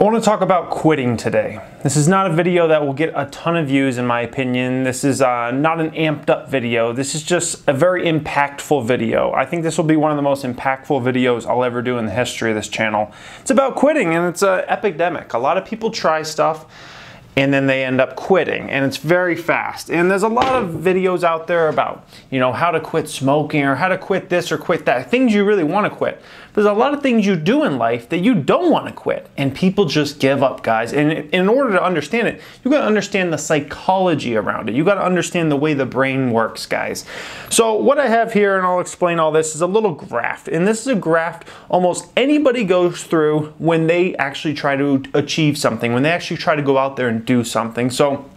I want to talk about quitting today. This is not a video that will get a ton of views in my opinion. This is not an amped up video. This is just a very impactful video. I think this will be one of the most impactful videos I'll ever do in the history of this channel. It's about quitting, and it's an epidemic. A lot of people try stuff and then they end up quitting, and it's very fast. And there's a lot of videos out there about, how to quit smoking or how to quit this or quit that, things you really want to quit. There's a lot of things you do in life that you don't want to quit, and people just give up, guys. And in order to understand it, you got to understand the psychology around it. You got to understand the way the brain works, guys. So what I have here, and I'll explain all this, is a little graph. And this is a graph almost anybody goes through when they actually try to achieve something, when they actually try to go out there and do something. So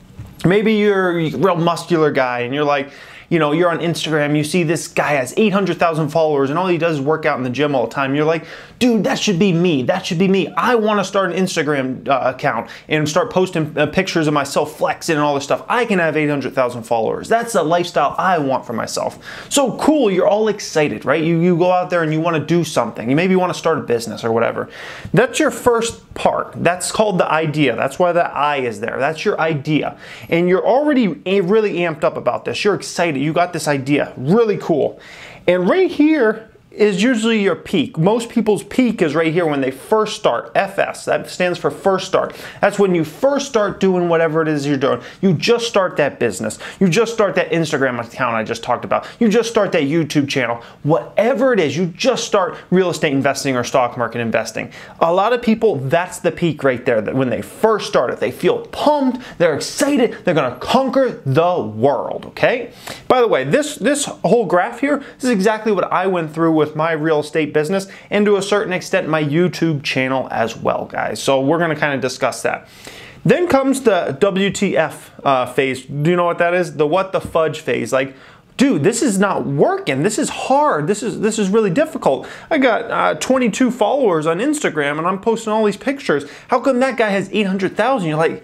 maybe you're a real muscular guy and you're like, you're on Instagram, you see this guy has 800,000 followers and all he does is work out in the gym all the time. You're like, dude, that should be me. That should be me. I want to start an Instagram account and start posting pictures of myself flexing and all this stuff. I can have 800,000 followers. That's the lifestyle I want for myself. So cool, you're all excited, right? You go out there and you want to do something. You maybe want to start a business or whatever. That's your first part. That's called the idea. That's why the I is there. That's your idea. And you're already really amped up about this. You're excited. You got this idea. Really cool. And right here is usually your peak. Most people's peak is right here when they first start. FS, that stands for first start. That's when you first start doing whatever it is you're doing. You just start that business. You just start that Instagram account I just talked about. You just start that YouTube channel. Whatever it is, you just start real estate investing or stock market investing. A lot of people, that's the peak right there. That when they first start it, they feel pumped, they're excited, they're gonna conquer the world, okay? By the way, this whole graph here, this is exactly what I went through with my real estate business, and to a certain extent my YouTube channel as well, guys. So we're going to kind of discuss that. Then comes the WTF phase. Do you know what that is? The what the fudge phase. Like, dude, this is not working. This is hard. This is really difficult. I got 22 followers on Instagram and I'm posting all these pictures. How come that guy has 800,000? You're like,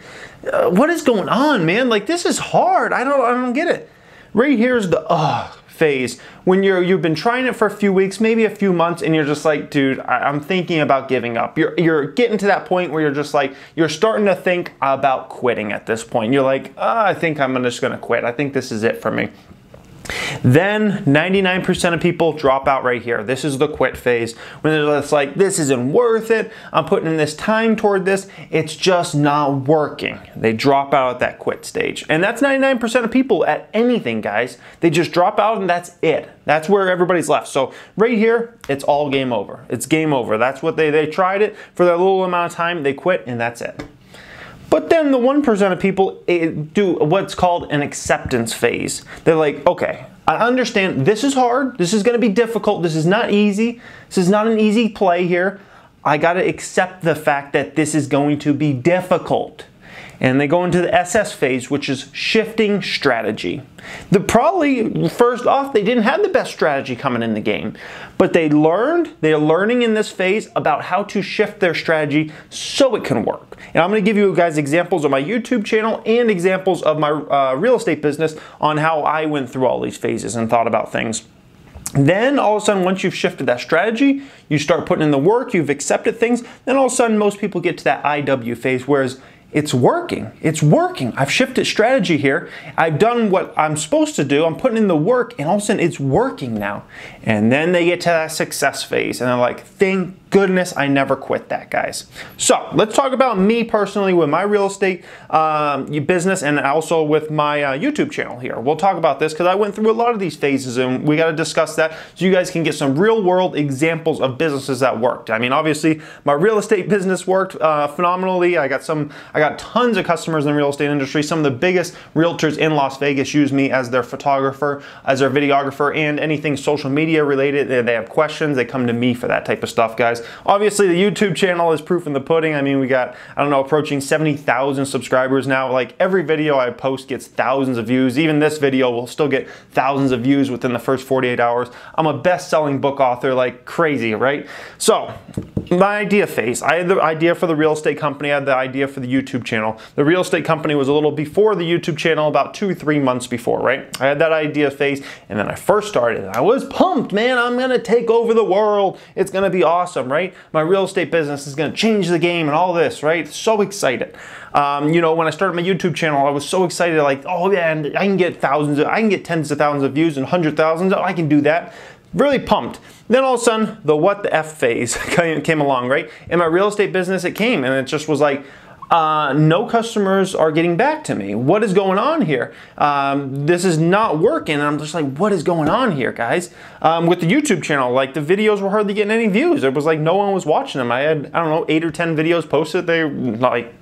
what is going on, man? Like, this is hard. I don't get it. Right here's the phase, when you've been trying it for a few weeks, maybe a few months, and you're just like, dude, I'm thinking about giving up. You're getting to that point where you're just like, you're starting to think about quitting at this point. You're like, I think I'm just gonna quit. I think this is it for me. Then 99% of people drop out right here. This is the quit phase, when it's like, this isn't worth it. I'm putting in this time toward this. It's just not working. They drop out at that quit stage. And that's 99% of people at anything, guys. They just drop out and that's it. That's where everybody's left. So right here, it's all game over. It's game over. That's what they tried it for that little amount of time. They quit and that's it. But then the 1% of people do what's called an acceptance phase. They're like, okay, I understand this is hard. This is going to be difficult. This is not easy. This is not an easy play here. I got to accept the fact that this is going to be difficult. And they go into the SS phase, which is shifting strategy. First off, they didn't have the best strategy coming in the game, but they're learning in this phase about how to shift their strategy so it can work. And I'm gonna give you guys examples of my YouTube channel and examples of my real estate business on how I went through all these phases and thought about things. Then all of a sudden, once you've shifted that strategy, you start putting in the work, you've accepted things, then all of a sudden most people get to that IW phase, whereas it's working. It's working. I've shifted strategy here. I've done what I'm supposed to do. I'm putting in the work, and all of a sudden it's working now. And then they get to that success phase, and they're like, thank goodness I never quit that, guys. So let's talk about me personally with my real estate business and also with my YouTube channel here. We'll talk about this because I went through a lot of these phases and we got to discuss that so you guys can get some real world examples of businesses that worked. I mean, obviously my real estate business worked phenomenally. I got tons of customers in the real estate industry. Some of the biggest realtors in Las Vegas use me as their photographer, as their videographer, and anything social media related. They have questions, they come to me for that type of stuff, guys. Obviously, the YouTube channel is proof in the pudding. I mean, we got, I don't know, approaching 70,000 subscribers now. Like, every video I post gets thousands of views. Even this video will still get thousands of views within the first 48 hours. I'm a best-selling book author like crazy, right? So, my idea phase. I had the idea for the real estate company. I had the idea for the YouTube channel. The real estate company was a little before the YouTube channel, about 2 or 3 months before, right? I had that idea phase, and then I first started. I was pumped, man. I'm going to take over the world. It's going to be awesome, awesome, right? My real estate business is going to change the game and all this, right? So excited. You know, when I started my YouTube channel, I was so excited, like, oh yeah, and I can get tens of thousands of views and 100,000. I can do that. Really pumped. Then all of a sudden, the Wtf phase came along, right? In my real estate business, it came, and it just was like, no customers are getting back to me. What is going on here? This is not working. And I'm just like, what is going on here, guys? With the YouTube channel, like the videos were hardly getting any views. It was like no one was watching them. I had, I don't know, 8 or 10 videos posted. They like,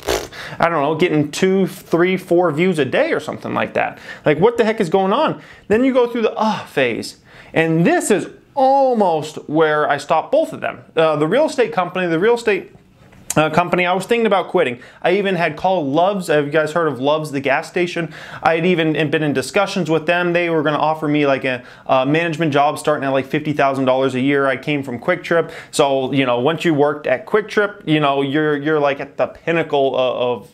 I don't know, getting 2, 3, 4 views a day or something like that. Like, what the heck is going on? Then you go through the phase. And this is almost where I stopped both of them. The real estate company, I was thinking about quitting. I even had called Love's. Have you guys heard of Love's, the gas station? I had even been in discussions with them. They were going to offer me like a management job starting at like $50,000 a year. I came from Quick Trip. So, you know, once you worked at Quick Trip, you know, you're like at the pinnacle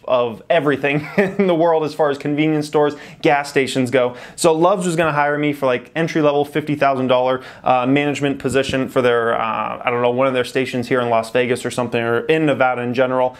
of everything in the world as far as convenience stores, gas stations go. So Love's was going to hire me for like entry-level $50,000 management position for their, I don't know, one of their stations here in Las Vegas or something, or in Nevada in general.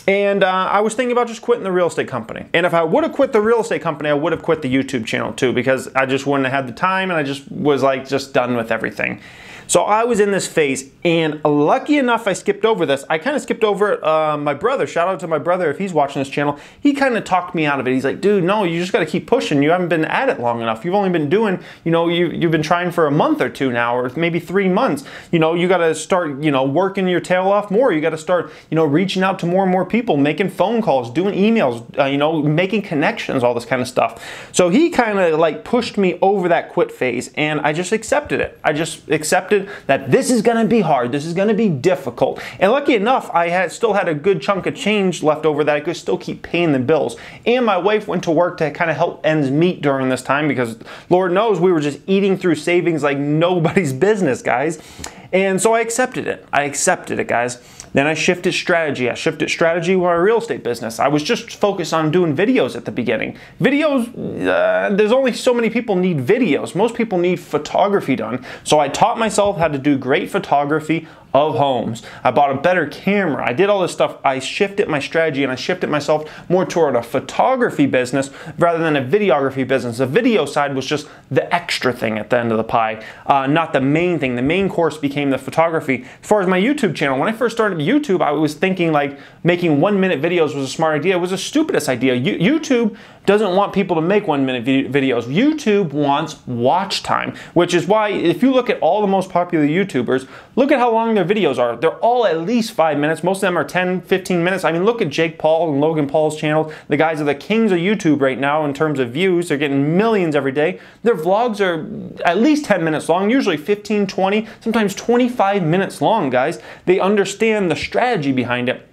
And I was thinking about just quitting the real estate company. And if I would have quit the real estate company, I would have quit the YouTube channel too, because I just wouldn't have had the time, and I just was like just done with everything. So I was in this phase, and lucky enough I skipped over this. I kind of skipped over it. My brother, shout out to my brother if he's watching this channel, he kind of talked me out of it. He's like, dude, no, you just got to keep pushing. You haven't been at it long enough. You've only been doing, you know, you've been trying for a month or two now, or maybe 3 months. You know, you got to start, you know, working your tail off more. You got to start, you know, reaching out to more and more people, making phone calls, doing emails, you know, making connections, all this kind of stuff. So he kind of like pushed me over that quit phase, and I just accepted it. I just accepted that this is going to be hard. This is going to be difficult. And lucky enough, I still had a good chunk of change left over that I could still keep paying the bills. And my wife went to work to kind of help ends meet during this time, because Lord knows we were just eating through savings like nobody's business, guys. And so I accepted it. I accepted it, guys. Then I shifted strategy. I shifted strategy with my real estate business. I was just focused on doing videos at the beginning. Videos, there's only so many people need videos. Most people need photography done. So I taught myself how to do great photography of homes. I bought a better camera. I did all this stuff. I shifted my strategy, and I shifted myself more toward a photography business rather than a videography business. The video side was just the extra thing at the end of the pie, not the main thing. The main course became the photography. As far as my YouTube channel, when I first started YouTube, I was thinking like making 1-minute videos was a smart idea. It was the stupidest idea. YouTube doesn't want people to make 1-minute videos. YouTube wants watch time, which is why if you look at all the most popular YouTubers, look at how long their videos are. They're all at least 5 minutes. Most of them are 10, 15 minutes. I mean, look at Jake Paul and Logan Paul's channel. The guys are the kings of YouTube right now in terms of views. They're getting millions every day. Their vlogs are at least 10 minutes long, usually 15, 20, sometimes 25 minutes long, guys. They understand the strategy behind it.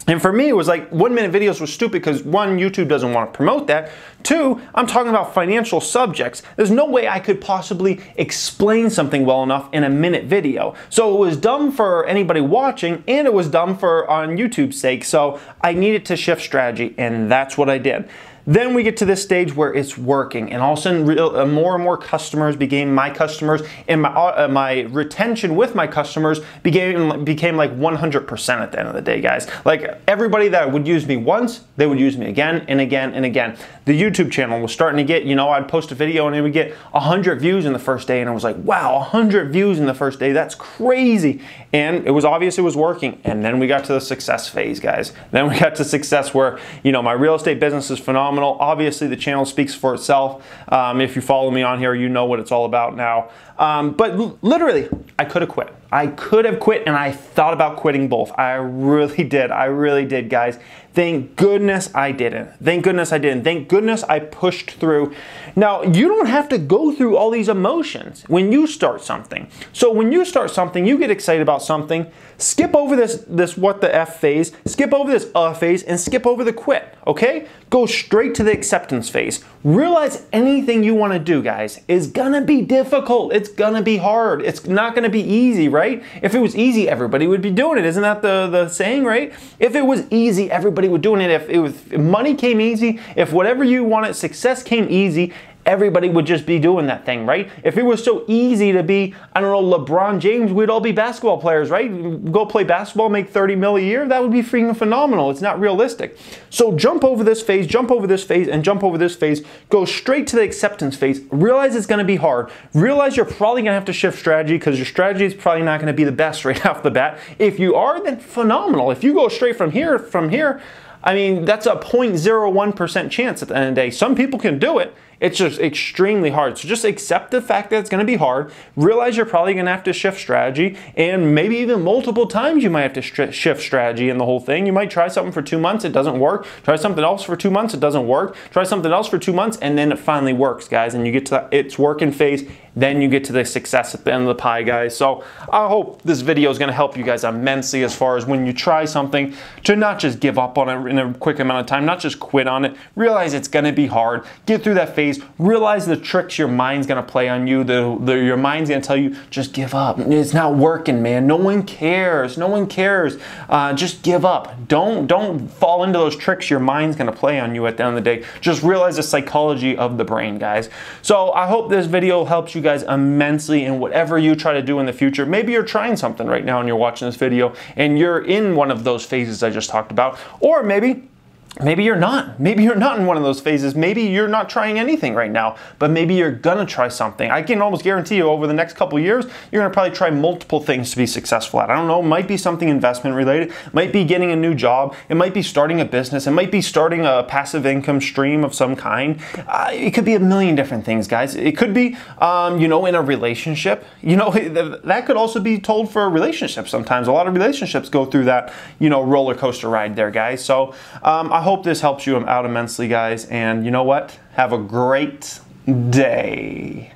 And for me, it was like 1-minute videos was stupid because 1, YouTube doesn't want to promote that. 2, I'm talking about financial subjects. There's no way I could possibly explain something well enough in a minute video. So it was dumb for anybody watching, and it was dumb for on YouTube's sake. So I needed to shift strategy, and that's what I did. Then we get to this stage where it's working, and all of a sudden more and more customers became my customers, and my retention with my customers became like 100% at the end of the day, guys. Like everybody that would use me once, they would use me again and again and again. The YouTube channel was starting to get, you know, I'd post a video and it would get 100 views in the first day, and I was like, wow, 100 views in the first day, that's crazy. And it was obvious it was working. And then we got to the success phase, guys. Then we got to success where, you know, my real estate business is phenomenal. Obviously, the channel speaks for itself. If you follow me on here, you know what it's all about now. But literally, I could have quit. I could have quit, and I thought about quitting both. I really did. I really did, guys. Thank goodness I didn't. Thank goodness I didn't. Thank goodness I pushed through. Now, you don't have to go through all these emotions when you start something. So when you start something, you get excited about something, skip over this what the F phase, skip over this phase, and skip over the quit, okay? Go straight to the acceptance phase. Realize anything you want to do, guys, is gonna be difficult. It's gonna be hard. It's not gonna be easy, right? If it was easy, everybody would be doing it. Isn't that the saying, right? If it was easy, everybody would doing it. If money came easy, if whatever you wanted, success came easy, everybody would just be doing that thing, right? If it was so easy to be, I don't know, LeBron James, we'd all be basketball players, right? Go play basketball, make 30 mil a year, that would be freaking phenomenal. It's not realistic. So jump over this phase, jump over this phase, and jump over this phase. Go straight to the acceptance phase. Realize it's going to be hard. Realize you're probably going to have to shift strategy because your strategy is probably not going to be the best right off the bat. If you are, then phenomenal. If you go straight from here, I mean, that's a 0.01% chance at the end of the day. Some people can do it. It's just extremely hard. So just accept the fact that it's going to be hard. Realize you're probably going to have to shift strategy, and maybe even multiple times you might have to shift strategy in the whole thing. You might try something for 2 months, it doesn't work. Try something else for 2 months, it doesn't work. Try something else for 2 months, and then it finally works, guys. And you get to that it's working phase. Then you get to the success at the end of the pie, guys. So I hope this video is going to help you guys immensely as far as when you try something to not just give up on it in a quick amount of time, not just quit on it. Realize it's going to be hard. Get through that phase. Realize the tricks your mind's going to play on you. Your mind's going to tell you, just give up. It's not working, man. No one cares. No one cares. Just give up. Don't fall into those tricks your mind's going to play on you at the end of the day. Just realize the psychology of the brain, guys. So I hope this video helps you guys immensely in whatever you try to do in the future. Maybe you're trying something right now and you're watching this video and you're in one of those phases I just talked about. Or maybe you're not. Maybe you're not in one of those phases. Maybe you're not trying anything right now, but maybe you're gonna try something. I can almost guarantee you over the next couple of years, you're gonna probably try multiple things to be successful at. I don't know, it might be something investment related, it might be getting a new job, it might be starting a business, it might be starting a passive income stream of some kind. It could be a million different things, guys. It could be, you know, in a relationship. You know, that could also be told for a relationship sometimes. A lot of relationships go through that, you know, roller coaster ride there, guys. So I hope this helps you out immensely, guys. And you know what? Have a great day.